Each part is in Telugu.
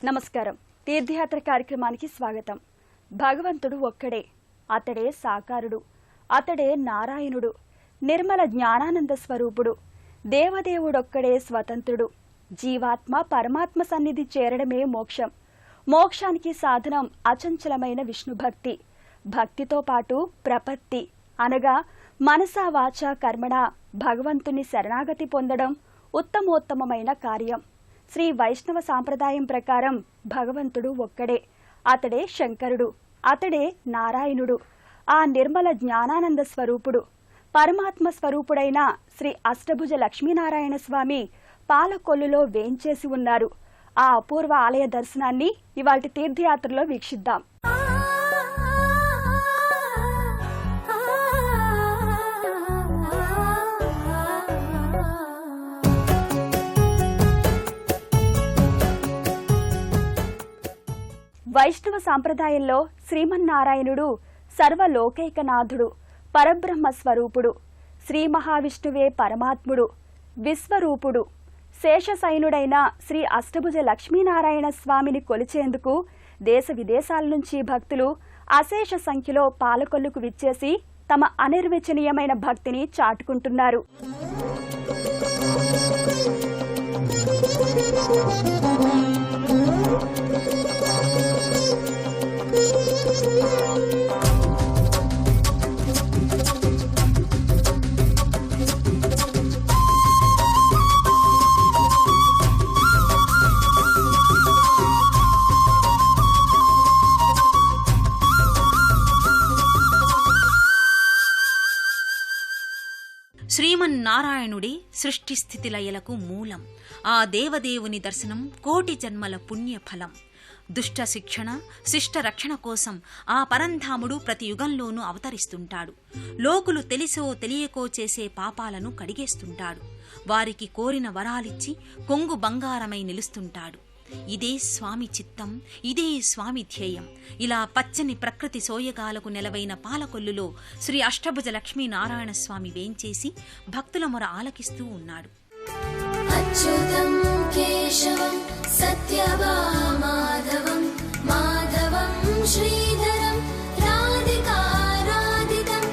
నమస్కారం. తీర్థయాత్ర కార్యక్రమానికి స్వాగతం. భగవంతుడు ఒక్కడే, అతడే సాకారుడు, అతడే నారాయణుడు, నిర్మల జ్ఞానానంద స్వరూపుడు, దేవదేవుడొక్కడే స్వతంత్రుడు. జీవాత్మ పరమాత్మ సన్నిధి చేరడమే మోక్షం. మోక్షానికి సాధనం అచంచలమైన విష్ణుభక్తి. భక్తితో పాటు ప్రపత్తి అనగా మనసా వాచ కర్మణ భగవంతుని శరణాగతి పొందడం ఉత్తమోత్తమైన కార్యం. శ్రీ వైష్ణవ సాంప్రదాయం ప్రకారం భగవంతుడు ఒక్కడే, అతడే శంకరుడు, అతడే నారాయణుడు, ఆ నిర్మల జ్ఞానానంద స్వరూపుడు. పరమాత్మ స్వరూపుడైన శ్రీ అష్టభుజ లక్ష్మీనారాయణ స్వామి పాలకొల్లులో వేంచేసి ఉన్నారు. ఆ అపూర్వ ఆలయ దర్శనాన్ని ఇవాల్టి తీర్థయాత్రలో వీక్షిద్దాం. వైష్ణవ సాంప్రదాయంలో శ్రీమన్నారాయణుడు సర్వలోకైకనాథుడు, పరబ్రహ్మ స్వరూపుడు. శ్రీ మహావిష్ణువే పరమాత్ముడు, విశ్వరూపుడు. శేషశయనుడైన శ్రీ అష్టభుజ లక్ష్మీనారాయణ స్వామిని కొలిచేందుకు దేశ విదేశాల నుంచి భక్తులు అశేష సంఖ్యలో పాలకొల్లుకు విచ్చేసి తమ అనిర్వచనీయమైన భక్తిని చాటుకుంటున్నారు. శ్రీమన్నారాయణుడే సృష్టి స్థితి లయలకు మూలం. ఆ దేవదేవుని దర్శనం కోటి జన్మల పుణ్యఫలం. దుష్ట శిక్షణ శిష్ట రక్షణ కోసం ఆ పరంధాముడు ప్రతి యుగంలోనూ అవతరిస్తుంటాడు. లోకులు తెలిసో తెలియకో చేసే పాపాలను కడిగేస్తుంటాడు. వారికి కోరిన వరాలిచ్చి కొంగు బంగారమై నిలుస్తుంటాడు. ఇదే స్వామి చిత్తం, ఇదే స్వామి ధ్యేయం. ఇలా పచ్చని ప్రకృతి సోయగాలకు నెలవైన పాలకొల్లులో శ్రీ అష్టభుజ లక్ష్మీనారాయణ స్వామి వేంచేసి భక్తుల మొర ఆలకిస్తూ ఉన్నాడు. అచ్యుతం కేశవం సత్యవామాధవం మాధవం శ్రీధరం రాధికా రాధికం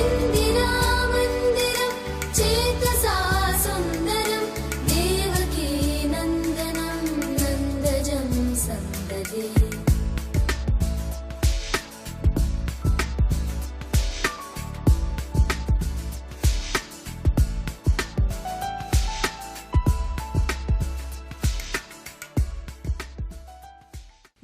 ఇందిరా మందిరం చేతసా సుందరం దేవకీ నందనం నందజం సందదే.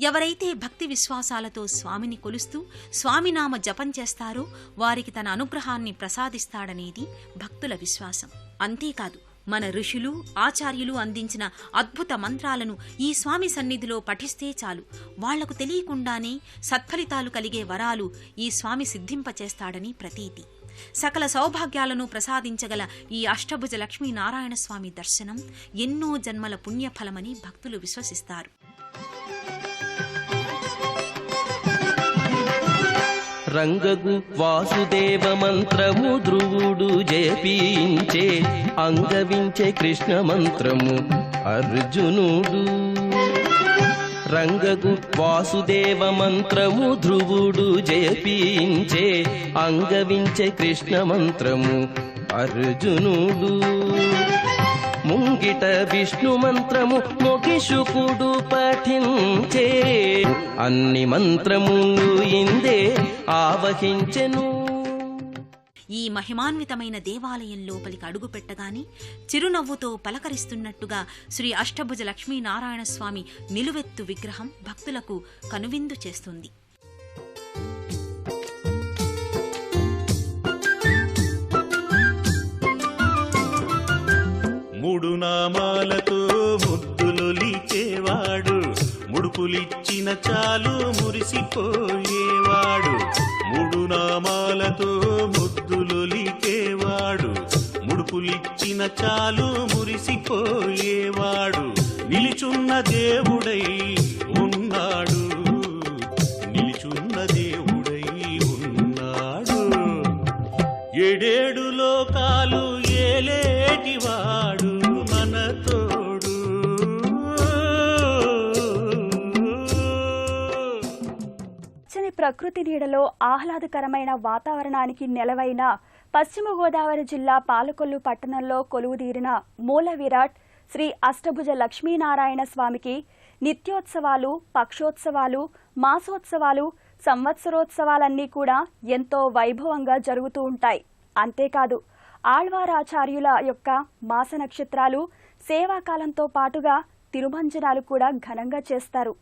ఎవరైతే భక్తి విశ్వాసాలతో స్వామిని కొలుస్తూ స్వామినామ జపం చేస్తారో వారికి తన అనుగ్రహాన్ని ప్రసాదిస్తాడనేది భక్తుల విశ్వాసం. అంతేకాదు, మన ఋషులు ఆచార్యులు అందించిన అద్భుత మంత్రాలను ఈ స్వామి సన్నిధిలో పఠిస్తే చాలు, వాళ్లకు తెలియకుండానే సత్ఫలితాలు కలిగే వరాలు ఈ స్వామి సిద్ధింపచేస్తాడని ప్రతీతి. సకల సౌభాగ్యాలను ప్రసాదించగల ఈ అష్టభుజ లక్ష్మీనారాయణ స్వామి దర్శనం ఎన్నో జన్మల పుణ్యఫలమని భక్తులు విశ్వసిస్తారు. రంగగు వాసుదేవ మంత్రము ధ్రువుడు జపించే, అంగవించే కృష్ణ మంత్రము అర్జునుడు. రంగగు వాసుదేవ మంత్రము ధ్రువుడు జపించే, అంగవించే కృష్ణ మంత్రము అర్జునుడు. ముంగిట విష్ణు మంత్రము మొగిషుకుడు పఠించే, అన్ని మంత్రములు ఇందే ఆవహించెను. ఈ మహిమాన్వితమైన దేవాలయం లోపలికి అడుగు పెట్టగానే చిరునవ్వుతో పలకరిస్తున్నట్టుగా శ్రీ అష్టభుజ లక్ష్మీనారాయణ స్వామి నిలువెత్తు విగ్రహం భక్తులకు కనువిందు చేస్తుంది. మూడు నామాలతో ముద్దులొలిచేవాడు, ముడుపులిచ్చిన చాలు మురిసిపోయేవాడు. మూడు నామాలతో ముద్దులొలిచేవాడు, ముడుపులిచ్చిన చాలు మురిసిపోయేవాడు. నిలుచున్న దేవుడై ఉన్నాడు, నిలుచున్న దేవుడై ఉన్నాడు. ఏడేడు లోకాలు ఏలేటివాడు మన తోడు. ప్రకృతి నీడలో ఆహ్లాదకరమైన వాతావరణానికి నెలవైన పశ్చిమ గోదావరి జిల్లా పాలకొల్లు పట్టణంలో కొలువుదీరిన మూల విరాట్ శ్రీ అష్టభుజ లక్ష్మీనారాయణ స్వామికి నిత్యోత్సవాలు, పక్షోత్సవాలు, మాసోత్సవాలు, సంవత్సరోత్సవాలన్నీ కూడా ఎంతో వైభవంగా జరుగుతూ ఉంటాయి. అంతేకాదు ఆళ్వారాచార్యుల యొక్క మాస నక్షత్రాలు, సేవాకాలంతో పాటుగా తిరుమంజనాలు కూడా ఘనంగా చేస్తారు.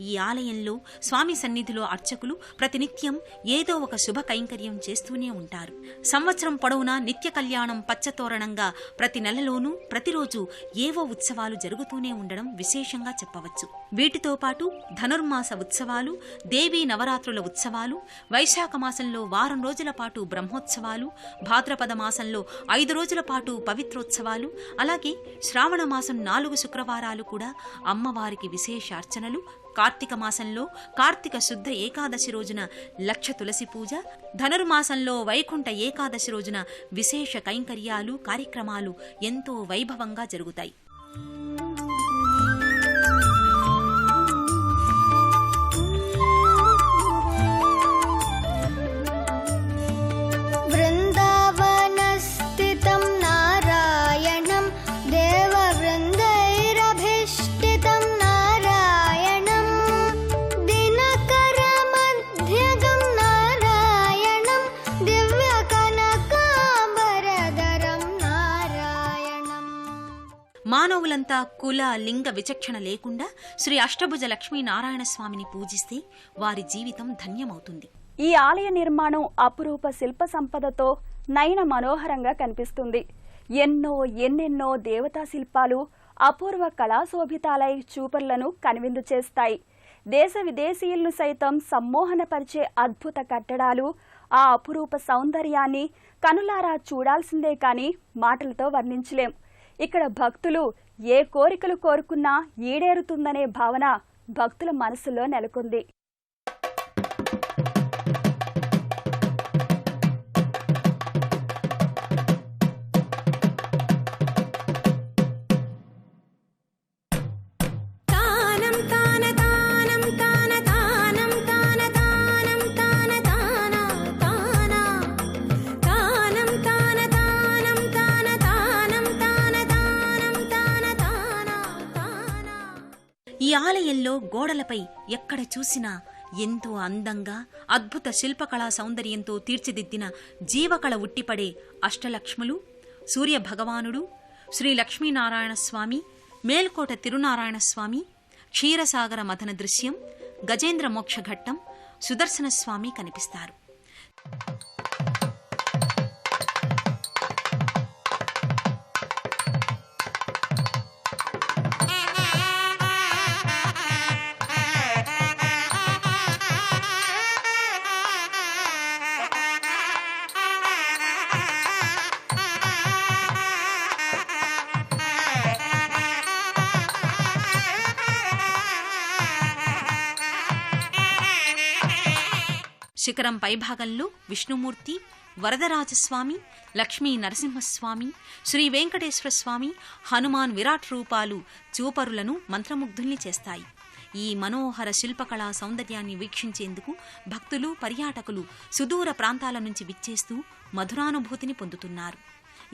ఈ ఆలయంలో స్వామి సన్నిధిలో అర్చకులు ప్రతినిత్యం ఏదో ఒక శుభ కైంకర్యం చేస్తూనే ఉంటారు. సంవత్సరం పొడవునా నిత్య కళ్యాణం పచ్చతోరణంగా ప్రతి నెలలోనూ ప్రతిరోజు ఏవో ఉత్సవాలు జరుగుతూనే ఉండడం విశేషంగా చెప్పవచ్చు. వీటితో పాటు ధనుర్మాస ఉత్సవాలు, దేవీ నవరాత్రుల ఉత్సవాలు, వైశాఖ మాసంలో వారం రోజుల పాటు బ్రహ్మోత్సవాలు, భాద్రపద మాసంలో 5 రోజుల పాటు పవిత్రోత్సవాలు, అలాగే శ్రావణ మాసం 4 శుక్రవారాలు కూడా అమ్మవారికి విశేష అర్చనలు, కార్తీక మాసంలో కార్తీక శుద్ధ ఏకాదశి రోజున లక్ష తులసి పూజ, ధనుర్మాసంలో వైకుంఠ ఏకాదశి రోజున విశేష కైంకర్యాలు, కార్యక్రమాలు ఎంతో వైభవంగా జరుగుతాయి. వృందావనస్థితం నారాయణం దేవవృందైరభిష్టితం నారాయణం దినకరమధ్యగం నారాయణం దివ్యకనకాంబరధరం నారాయణం. మానవులంతా కుల, లింగ విచక్షణ లేకుండా శ్రీ అష్టభుజ లక్ష్మీనారాయణ స్వామిని పూజిస్తే వారి జీవితం ధన్యమవుతుంది. ఈ ఆలయ నిర్మాణం అపురూప శిల్ప సంపదతో నయన మనోహరంగా కనిపిస్తుంది. ఎన్నెన్నో దేవతా శిల్పాలు అపూర్వ కళాశోభితాలై చూపర్లను కనువిందు చేస్తాయి. దేశ విదేశీయులను సైతం సమ్మోహనపరిచే అద్భుత కట్టడాలు, ఆ అపురూప సౌందర్యాన్ని కనులారా చూడాల్సిందే కాని మాటలతో వర్ణించలేం. ఇక్కడ భక్తులు ఏ కోరికలు కోరుకున్నా ఈడేరుతుందనే భావన భక్తుల మనసులో నెలకొంది. ఈ ఆలయంలో గోడలపై ఎక్కడ చూసినా ఎంతో అందంగా అద్భుత శిల్పకళా సౌందర్యంతో తీర్చిదిద్దిన జీవకళ ఉట్టిపడే అష్టలక్ష్ములు, సూర్య భగవానుడు, శ్రీ లక్ష్మీనారాయణ స్వామి, మేల్కోట తిరునారాయణ స్వామి, క్షీరసాగర మథన దృశ్యం, గజేంద్ర మోక్షఘట్టం, సుదర్శన స్వామి కనిపిస్తారు. శిఖరం పైభాగంలో విష్ణుమూర్తి, వరదరాజస్వామి, లక్ష్మీ నరసింహస్వామి, శ్రీ వెంకటేశ్వర స్వామి, హనుమాన్ విరాట్ రూపాలు చూపరులను మంత్రముగ్ధుల్ని చేస్తాయి. ఈ మనోహర శిల్పకళా సౌందర్యాన్ని వీక్షించేందుకు భక్తులు, పర్యాటకులు సుదూర ప్రాంతాల నుంచి విచ్చేస్తూ మధురానుభూతిని పొందుతున్నారు.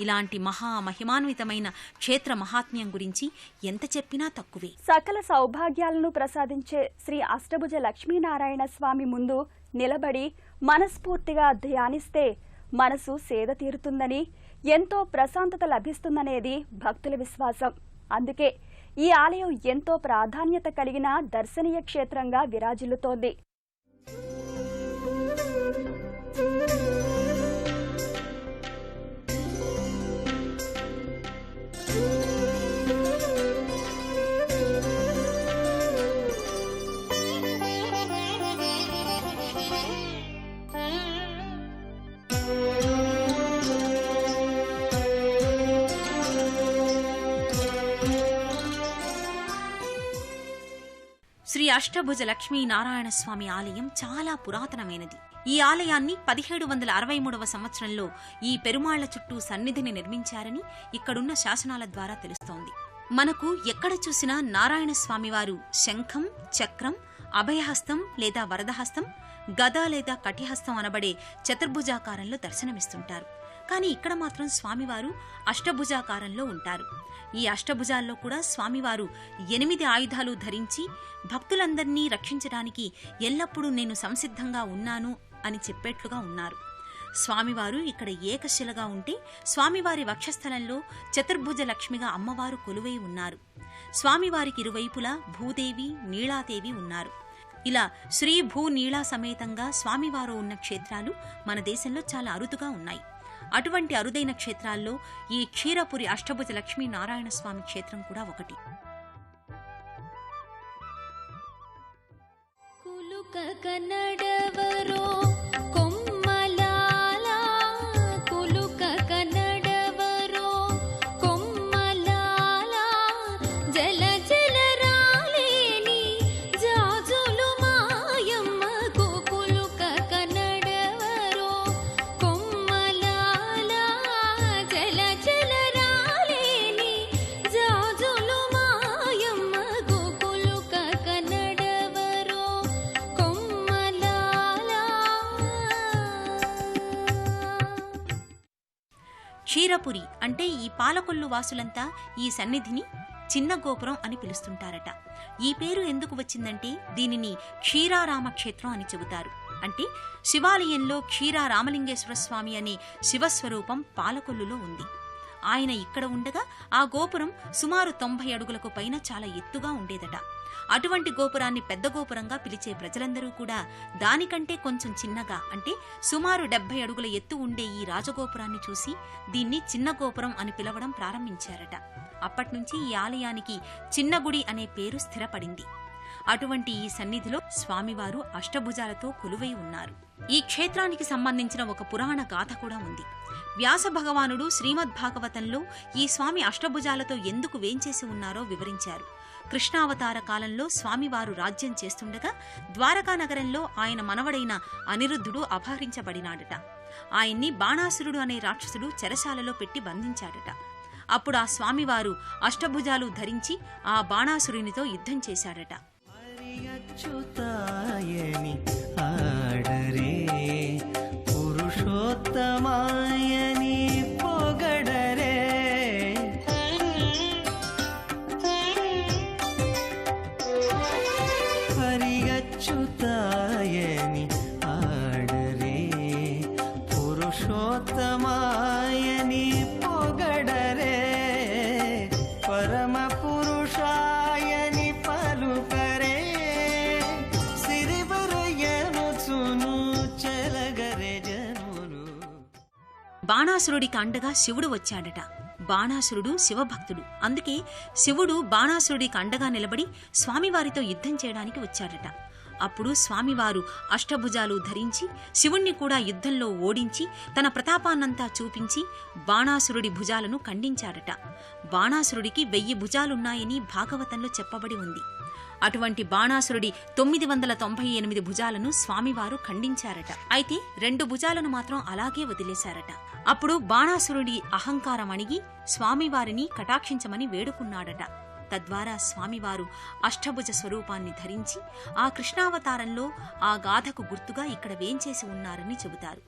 ఇలాంటి మహామహిమాన్వితమైన క్షేత్ర మహాత్మ్యం గురించి ఎంత చెప్పినా తక్కువే. సకల సౌభాగ్యాలను ప్రసాదించే శ్రీ అష్టభుజ లక్ష్మీనారాయణ స్వామి ముందు నిలబడి మనస్ఫూర్తిగా ధ్యానిస్తే మనసు సేద తీరుతుందని, ఎంతో ప్రశాంతత లభిస్తుందనేది భక్తుల విశ్వాసం. అందుకే ఈ ఆలయం ఎంతో ప్రాధాన్యత కలిగిన దర్శనీయ క్షేత్రంగా విరాజిల్లుతోంది. శ్రీ అష్టభుజ లక్ష్మీ నారాయణ స్వామి ఆలయం చాలా పురాతనమైనది. ఈ ఆలయాన్ని 1763వ సంవత్సరంలో ఈ పెరుమాళ్ల చుట్టూ సన్నిధిని నిర్మించారని ఇక్కడున్న శాసనాల ద్వారా తెలుస్తోంది. మనకు ఎక్కడ చూసినా నారాయణ స్వామివారు శంఖం, చక్రం, అభయహస్తం లేదా వరదహస్తం, గద లేదా కటిహస్తం అనబడే చతుర్భుజాకారంలో దర్శనమిస్తుంటారు. కానీ ఇక్కడ మాత్రం స్వామివారు అష్టభుజాకారంలో ఉంటారు. ఈ అష్టభుజాల్లో కూడా స్వామివారు 8 ఆయుధాలు ధరించి భక్తులందర్నీ రక్షించడానికి ఎల్లప్పుడూ నేను సంసిద్ధంగా ఉన్నాను అని చెప్పేట్లుగా ఉన్నారు. స్వామివారు ఇక్కడ ఏకశిలగా ఉంటే స్వామివారి వక్షస్థలంలో చతుర్భుజ లక్ష్మిగా అమ్మవారు కొలువై ఉన్నారు. స్వామివారికి ఇరువైపులా భూదేవి, నీళాదేవి ఉన్నారు. ఇలా శ్రీ భూ నీళా సమేతంగా స్వామివారు ఉన్న క్షేత్రాలు మన దేశంలో చాలా అరుదుగా ఉన్నాయి. అటువంటి అరుదైన క్షేత్రాల్లో ఈ క్షీరపురి అష్టభుజ లక్ష్మీ నారాయణ స్వామి క్షేత్రం కూడా ఒకటి. ಕುಲುಕ ಕನ್ನಡವರೋ ಕೊಮ್ಮಲಾಲ ಕುಲುಕ ಕನ್ನಡವರೋ ಕೊಮ್ಮಲಾಲ ಜಲ ಜಲ ರಾಲೇನಿ ಜಾಜುಲು ಮಾಯಮ್ಮಗೂ ಕುಲುಕ ಕನ್ನಡವರೋ ಕೊಮ್ಮಲಾಲ ಜಲ ಜಲ ರಾಲೇನಿ ಜಾಜುಲು ಮಾಯಮ್ಮಗೂ ಕುಲುಕ ಕನ್ನಡವರೋ క్షీరపురి అంటే ఈ పాలకొల్లు వాసులంతా ఈ సన్నిధిని చిన్న గోపురం అని పిలుస్తుంటారట. ఈ పేరు ఎందుకు వచ్చిందంటే దీనిని క్షీరారామ క్షేత్రం అని చెబుతారు. అంటే శివాలయంలో క్షీరారామలింగేశ్వర స్వామి అనే శివస్వరూపం పాలకొల్లులో ఉంది. ఆయన ఇక్కడ ఉండగా ఆ గోపురం సుమారు 90 అడుగులకు పైన చాలా ఎత్తుగా ఉండేదట. అటువంటి గోపురాన్ని పెద్ద గోపురంగా పిలిచే ప్రజలందరూ కూడా దానికంటే కొంచెం చిన్నగా అంటే సుమారు 70 అడుగుల ఎత్తు ఉండే ఈ రాజగోపురాన్ని చూసి దీన్ని చిన్న గోపురం అని పిలవడం ప్రారంభించారట. అప్పట్నుంచి ఈ ఆలయానికి చిన్న గుడి అనే పేరు స్థిరపడింది. అటువంటి ఈ సన్నిధిలో స్వామివారు అష్టభుజాలతో కొలువై ఉన్నారు. ఈ క్షేత్రానికి సంబంధించిన ఒక పురాణ గాథ కూడా ఉంది. వ్యాస భగవానుడు శ్రీమద్భాగవతంలో ఈ స్వామి అష్టభుజాలతో ఎందుకు వేంచేసి ఉన్నారో వివరించారు. కృష్ణావతార కాలంలో స్వామివారు రాజ్యం చేస్తుండగా ద్వారకా నగరంలో ఆయన మనవడైన అనిరుద్ధుడు అపహరించబడినాడట. ఆయన్ని బాణాసురుడు అనే రాక్షసుడు చెరసాలలో పెట్టి బంధించాడట. అప్పుడు ఆ స్వామివారు అష్టభుజాలు ధరించి ఆ బాణాసురునితో యుద్ధం చేశాడట. అచ్యుతాయని ఆడరే పురుషోత్తమాయని పొగడరే హరియచ్యుతాయని ఆడరే పురుషోత్తమాయని పొగడరే పరమ పురుషాయని పలుకరే బాణాసురుడికి అండగా శివుడు వచ్చాడట. బాణాసురుడు శివభక్తుడు. అందుకే శివుడు బాణాసురుడికి అండగా నిలబడి స్వామివారితో యుద్ధం చేయడానికి వచ్చాడట. అప్పుడు స్వామివారు అష్టభుజాలు ధరించి శివుణ్ణి కూడా యుద్ధంలో ఓడించి తన ప్రతాపాన్నంతా చూపించి బాణాసురుడి భుజాలను ఖండించాడట. బాణాసురుడికి 1000 భుజాలున్నాయని భాగవతంలో చెప్పబడి ఉంది. అటువంటి బాణాసురుడి 998 భుజాలను స్వామివారు ఖండించారట. అయితే 2 భుజాలను మాత్రం అలాగే వదిలేశారట. అప్పుడు బాణాసురుడి అహంకారం అణిగి స్వామివారిని కటాక్షించమని వేడుకున్నాడట. తద్వారా స్వామివారు అష్టభుజ స్వరూపాన్ని ధరించి ఆ కృష్ణావతారంలో ఆ గాథకు గుర్తుగా ఇక్కడ వేంచేసి ఉన్నారని చెబుతారు.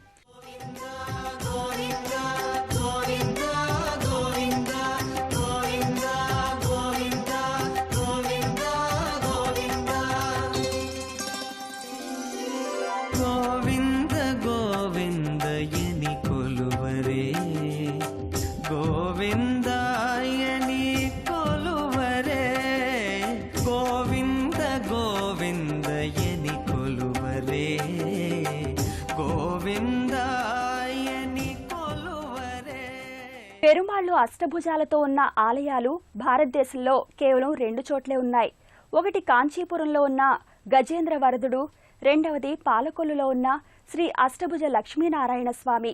పెరుమాళ్లు అష్టభుజాలతో ఉన్న ఆలయాలు భారతదేశంలో కేవలం 2 చోట్లే ఉన్నాయి. ఒకటి కాంచీపురంలో ఉన్న గజేంద్ర వరదుడు, రెండవది పాలకొల్లులో ఉన్న శ్రీ అష్టభుజ లక్ష్మీనారాయణ స్వామి.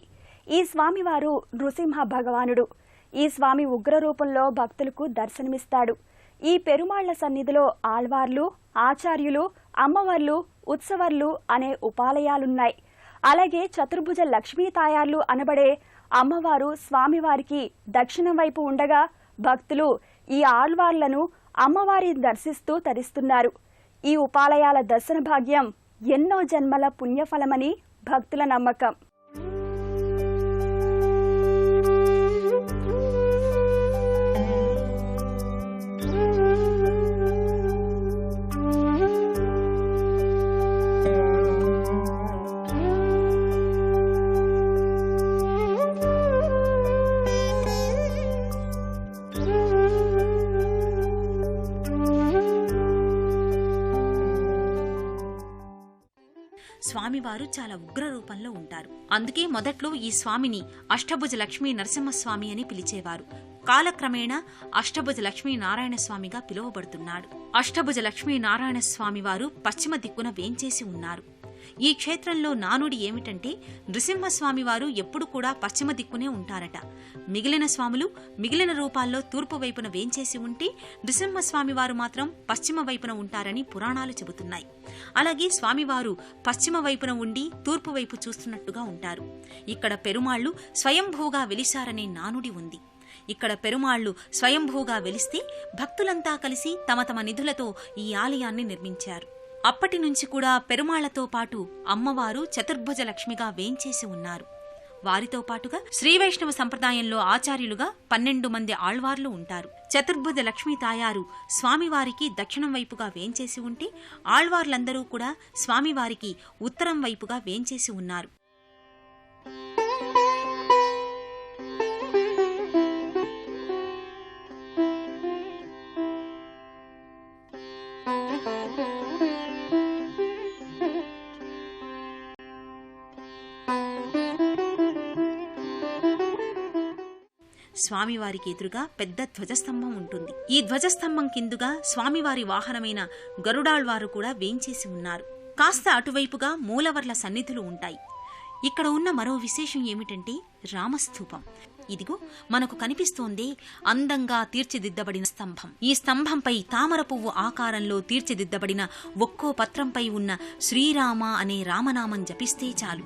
ఈ స్వామివారు నృసింహ భగవానుడు. ఈ స్వామి ఉగ్ర రూపంలో భక్తులకు దర్శనమిస్తాడు. ఈ పెరుమాళ్ల సన్నిధిలో ఆళ్వార్లు, ఆచార్యులు, అమ్మవార్లు, ఉత్సవర్లు అనే ఉపాలయాలున్నాయి. అలాగే చతుర్భుజ లక్ష్మీ తాయార్లు అనబడే అమ్మవారు స్వామివారికి దక్షిణం వైపు ఉండగా భక్తులు ఈ ఆళ్వార్లను అమ్మవారిని దర్శిస్తూ తరిస్తున్నారు. ఈ ఉపాలయాల దర్శన భాగ్యం ఎన్నో జన్మల పుణ్యఫలమని భక్తుల నమ్మకం. స్వామివారు చాలా ఉగ్ర రూపంలో ఉంటారు. అందుకే మొదట్లో ఈ స్వామిని అష్టభుజ లక్ష్మీ నరసింహస్వామి అని పిలిచేవారు. కాలక్రమేణా అష్టభుజ లక్ష్మీ నారాయణ స్వామిగా పిలువబడుతున్నాడు. అష్టభుజ లక్ష్మీ నారాయణ స్వామి వారు పశ్చిమ దిక్కున వేంచేసి ఉన్నారు. ఈ క్షేత్రంలో నానుడి ఏమిటంటే నృసింహస్వామి వారు ఎప్పుడు కూడా పశ్చిమ దిక్కునే ఉంటారట. మిగిలిన స్వాములు మిగిలిన రూపాల్లో తూర్పు వైపున వేంచేసి ఉంటే నృసింహస్వామి వారు మాత్రం పశ్చిమ వైపున ఉంటారని పురాణాలు చెబుతున్నాయి. అలాగే స్వామివారు పశ్చిమ వైపున ఉండి తూర్పు వైపు చూస్తున్నట్టుగా ఉంటారు. ఇక్కడ పెరుమాళ్లు స్వయంభూగా వెలిశారనే నానుడి ఉంది. ఇక్కడ పెరుమాళ్లు స్వయంభూగా వెలిస్తే భక్తులంతా కలిసి తమ తమ నిధులతో ఈ ఆలయాన్ని నిర్మించారు. అప్పటి నుంచి కూడా పెరుమాళ్లతో పాటు అమ్మవారు చతుర్భుజ లక్ష్మిగా వేంచేసి ఉన్నారు. వారితో పాటుగా శ్రీవైష్ణవ సంప్రదాయంలో ఆచార్యులుగా 12 మంది ఆళ్వార్లు ఉంటారు. చతుర్భుజ లక్ష్మీ తాయారు స్వామివారికి దక్షిణం వైపుగా వేంచేసి ఉంటే ఆళ్వార్లందరూ కూడా స్వామివారికి ఉత్తరం వైపుగా వేంచేసి ఉన్నారు. స్వామివారికి ఎదురుగా పెద్ద ధ్వజస్తంభం ఉంటుంది. ఈ ధ్వజస్తంభం కిందుగా స్వామివారి వాహనమైన గరుడాళ్వారు కూడా వేంచేసి ఉన్నారు. కాస్త అటువైపుగా మూలవర్ల సన్నిధులు ఉంటాయి. ఇక్కడ ఉన్న మరో విశేషం ఏమిటంటే రామస్థూపం. ఇదిగో మనకు కనిపిస్తోందే అందంగా తీర్చిదిద్దబడిన స్తంభం. ఈ స్తంభంపై తామర పువ్వు ఆకారంలో తీర్చిదిద్దబడిన ఒక్కో పత్రంపై ఉన్న శ్రీరామ అనే రామనామం జపిస్తే చాలు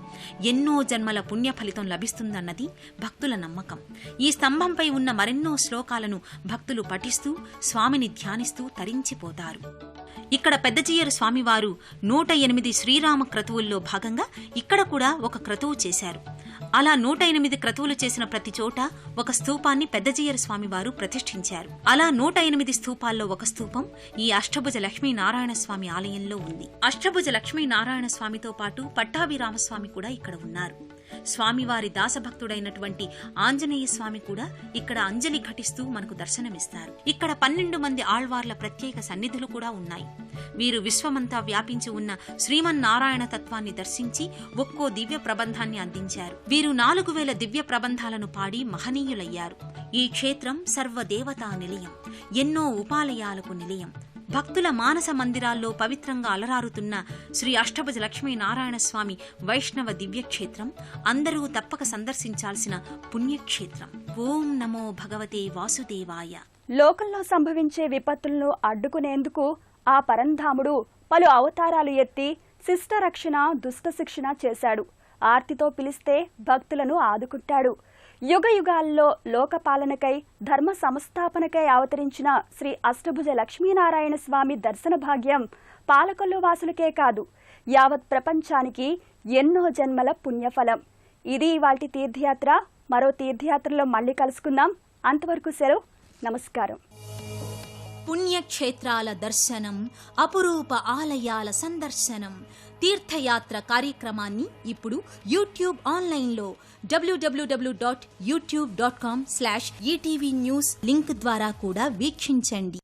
ఎన్నో జన్మల పుణ్య ఫలితం లభిస్తుందన్నది భక్తుల నమ్మకం. ఈ స్తంభంపై ఉన్న మరెన్నో శ్లోకాలను భక్తులు పఠిస్తూ స్వామిని ధ్యానిస్తూ తరించిపోతారు. ఇక్కడ పెద్దజీయరు స్వామివారు 108 శ్రీరామ క్రతువుల్లో భాగంగా ఇక్కడ కూడా ఒక క్రతువు చేశారు. అలా 108 క్రతువులు చేసిన ప్రతి చోట ఒక స్తూపాన్ని పెద్దజీయరు స్వామివారు ప్రతిష్ఠించారు. అలా 108 స్తూపాల్లో ఒక స్తూపం ఈ అష్టభుజ లక్ష్మీ నారాయణ స్వామి ఆలయంలో ఉంది. అష్టభుజ లక్ష్మీ నారాయణ స్వామితో పాటు పట్టాభిరామస్వామి కూడా ఇక్కడ ఉన్నారు. స్వామివారి దాసభక్తుడైనటువంటి ఆంజనేయ స్వామి కూడా ఇక్కడ అంజలి ఘటిస్తూ మనకు దర్శనమిస్తారు. ఇక్కడ 12 మంది ఆళ్వార్ల ప్రత్యేక సన్నిధులు కూడా ఉన్నాయి. వీరు విశ్వమంతా వ్యాపించి ఉన్న శ్రీమన్నారాయణ తత్వాన్ని దర్శించి ఒక్కో దివ్య ప్రబంధాన్ని అందించారు. వీరు 4000 దివ్య ప్రబంధాలను పాడి మహనీయులయ్యారు. ఈ క్షేత్రం సర్వదేవతా నిలయం, ఎన్నో ఉపాలయాలకు నిలయం. భక్తుల మానస మందిరాల్లో పవిత్రంగా అలరారుతున్న శ్రీ అష్టభుజ లక్ష్మీ నారాయణ స్వామి వైష్ణవ దివ్యక్షేత్రం అందరూ తప్పక సందర్శించాల్సిన పుణ్యక్షేత్రం. ఓం నమో భగవతే వాసుదేవాయ. లోకంలో సంభవించే విపత్తులను అడ్డుకునేందుకు ఆ పరంధాముడు పలు అవతారాలు ఎత్తి శిష్ట రక్షణ, దుష్ట శిక్షణ చేశాడు. ఆర్తితో పిలిస్తే భక్తులను ఆదుకుంటాడు. యుగ యుగాల్లో లోకపాలనకై, ధర్మ సంస్థాపనకై అవతరించిన శ్రీ అష్టభుజ లక్ష్మీనారాయణ స్వామి దర్శన భాగ్యం పాలకొల్లు వాసులకే కాదు, యావత్ ప్రపంచానికి ఎన్నో జన్మల పుణ్యఫలం. ఇది ఇవాల్టి తీర్థయాత్ర. మరో తీర్థయాత్రలో మళ్ళీ కలుసుకుందాం. అంతవరకు సెలవు. నమస్కారం. పుణ్యక్షేత్రాల దర్శనం, అపురూప ఆలయాల సందర్శనం, తీర్థయాత్ర కార్యక్రమాన్ని ఇప్పుడు యూట్యూబ్ ఆన్లైన్లో www.youtube.com/ETV News లింక్ ద్వారా కూడా వీక్షించండి.